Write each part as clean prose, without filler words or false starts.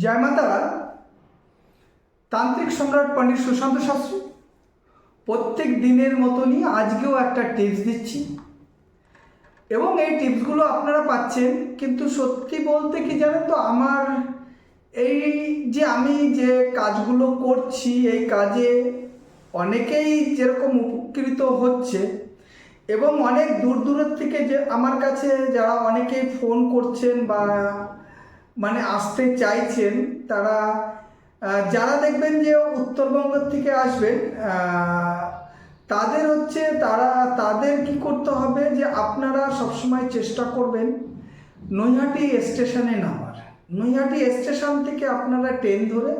জয় মাতারা। তান্ত্রিক সম্রাট পণ্ডিত সুশান্ত শাস্ত্রী প্রত্যেক দিনের মতনই আজকেও একটা টিপস দিচ্ছি এবং এই টিপসগুলো আপনারা পাচ্ছেন। কিন্তু সত্যি বলতে কি জানেন তো, আমার এই যে আমি যে কাজগুলো করছি এই কাজে অনেকেই যেরকম উপকৃত হচ্ছে এবং অনেক দূর দূরের থেকে যে আমার কাছে যারা অনেকেই ফোন করছেন বা মানে আসতে চাইছেন, তারা যারা দেখবেন যে উত্তরবঙ্গের থেকে আসবেন, তাদের হচ্ছে তাদের কি করতে হবে যে আপনারা সবসময় চেষ্টা করবেন নৈহাটি স্টেশনে নামার। নৈহাটি স্টেশন থেকে আপনারা ট্রেন ধরে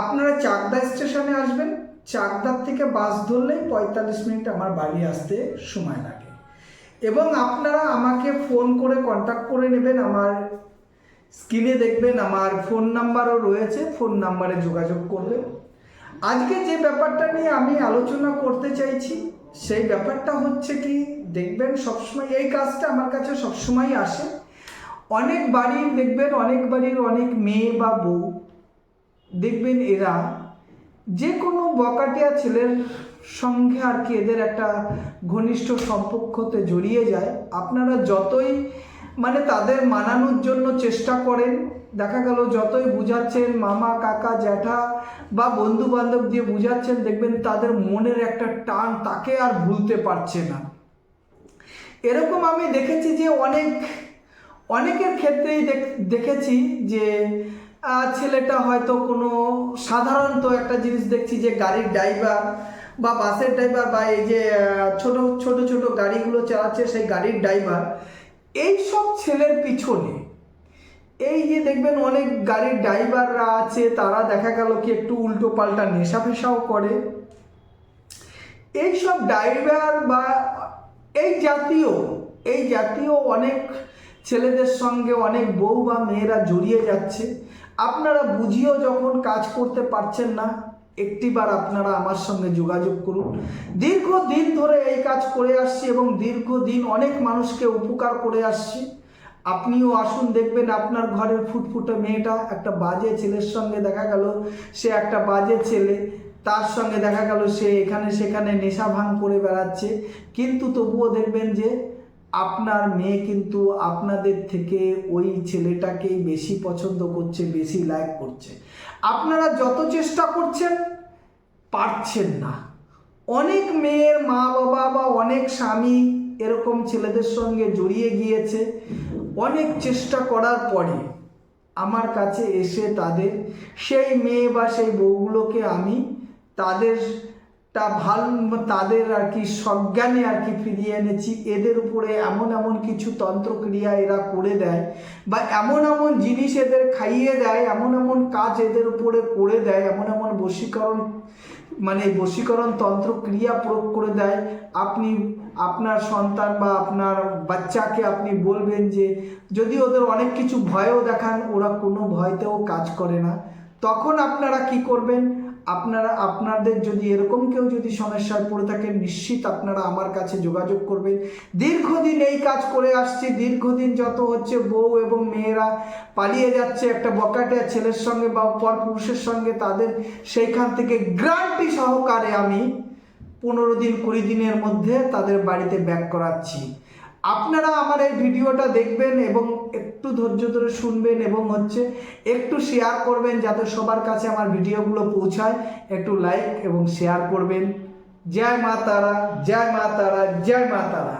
আপনারা চাকদা স্টেশনে আসবেন। চাকদার থেকে বাস ধরলেই 45 মিনিট আমার বাড়ি আসতে সময় লাগে এবং আপনারা আমাকে ফোন করে কন্ট্যাক্ট করে নেবেন। আমার স্ক্রিনে দেখবেন আমার ফোন নাম্বারও রয়েছে, ফোন নাম্বারে যোগাযোগ করবেন। আজকে যে ব্যাপারটা নিয়ে আমি আলোচনা করতে চাইছি সেই ব্যাপারটা হচ্ছে কি, দেখবেন সবসময় এই কাজটা আমার কাছে সবসময় আসে। অনেক বাড়ির দেখবেন, অনেক বাড়ির অনেক মেয়ে বা বউ দেখবেন এরা যে কোনো বকাটিয়া ছেলের সঙ্গে আর কি এদের একটা ঘনিষ্ঠ সম্পর্কতে জড়িয়ে যায়। আপনারা যতই মানে তাদের মানানোর জন্য চেষ্টা করেন, দেখা গেল যতই বুঝাচ্ছেন, মামা কাকা জ্যাঠা বা বন্ধু বান্ধব দিয়ে বুঝাচ্ছেন, দেখবেন তাদের মনের একটা টান তাকে আর ভুলতে পারছে না। এরকম আমি দেখেছি যে অনেকের ক্ষেত্রেই দেখেছি যে ছেলেটা হয়তো কোনো সাধারণত একটা জিনিস দেখছি যে গাড়ির ড্রাইভার বা বাসের ড্রাইভার বা এই যে ছোট ছোট ছোট গাড়িগুলো চালাচ্ছে সেই গাড়ির ড্রাইভার, এই সব ছেলের পিছনে এই যে দেখবেন অনেক গাড়ির ড্রাইভাররা আছে, তারা দেখা গেল কি একটু উল্টো পাল্টা নেশা ফেশাও করে। এই সব ড্রাইভার বা এই জাতীয় অনেক ছেলেদের সঙ্গে অনেক বউ বা মেয়েরা জড়িয়ে যাচ্ছে। আপনারা বুঝিয়েও যখন কাজ করতে পারছেন না, একটিবার আপনারা আমার সঙ্গে যোগাযোগ করুন। দীর্ঘদিন ধরে এই কাজ করে আসছি এবং দীর্ঘদিন অনেক মানুষকে উপকার করে আসছি। আপনিও আসুন, দেখবেন আপনার ঘরের ফুটফুটে মেয়েটা একটা বাজে ছেলের সঙ্গে দেখা গেল, সে একটা বাজে ছেলে, তার সঙ্গে দেখা গেল সে এখানে সেখানে নেশা ভাঙ করে বেড়াচ্ছে, কিন্তু তবুও দেখবেন যে আপনার মেয়ে কিন্তু আপনাদের থেকে ওই ছেলেটাকেই বেশি পছন্দ করছে, বেশি লাইক করছে। আপনারা যত চেষ্টা করছেন পারছেন না। অনেক মেয়ের মা বাবা বা অনেক স্বামী এরকম ছেলেদের সঙ্গে জড়িয়ে গিয়েছে। অনেক চেষ্টা করার পরে আমার কাছে এসে তাদের সেই মেয়ে বা সেই বউগুলোকে আমি তাদের আর কি সজ্ঞানে আর কি ফিরিয়ে এনেছি। এদের উপরে এমন এমন কিছু তন্ত্রক্রিয়া এরা করে দেয় বা এমন এমন জিনিস এদের খাইয়ে দেয়, এমন এমন কাজ এদের উপরে করে দেয়, এমন এমন বশীকরণ তন্ত্রক্রিয়া প্রয়োগ করে দেয়। আপনি আপনার সন্তান বা আপনার বাচ্চাকে আপনি বলবেন যে যদি ওদের অনেক কিছু ভয়ও দেখান, ওরা কোনো ভয়তেও কাজ করে না। তখন আপনারা কি করবেন, আপনাদের যদি এরকম কেউ যদি সমস্যায় পড়ে থাকেন, নিশ্চিত আপনারা আমার কাছে যোগাযোগ করবেন। দীর্ঘদিন এই কাজ করে আসছি। দীর্ঘদিন যত হচ্ছে বউ এবং মেয়েরা পালিয়ে যাচ্ছে একটা বকাটে ছেলের সঙ্গে বা পরপুরুষের সঙ্গে, তাদের সেইখান থেকে গ্যারান্টি সহকারে আমি 15 দিন 20 দিনের মধ্যে তাদের বাড়িতে ব্যাক করাচ্ছি। আপনারা আমার এই ভিডিওটা দেখবেন এবং একটু ধৈর্য ধরে শুনবেন এবং একটু শেয়ার করবেন যাতে সবার কাছে আমার ভিডিওগুলো পৌঁছায়। একটু লাইক এবং শেয়ার করবেন। জয় মা তারা, জয় মা তারা, জয় মা তারা।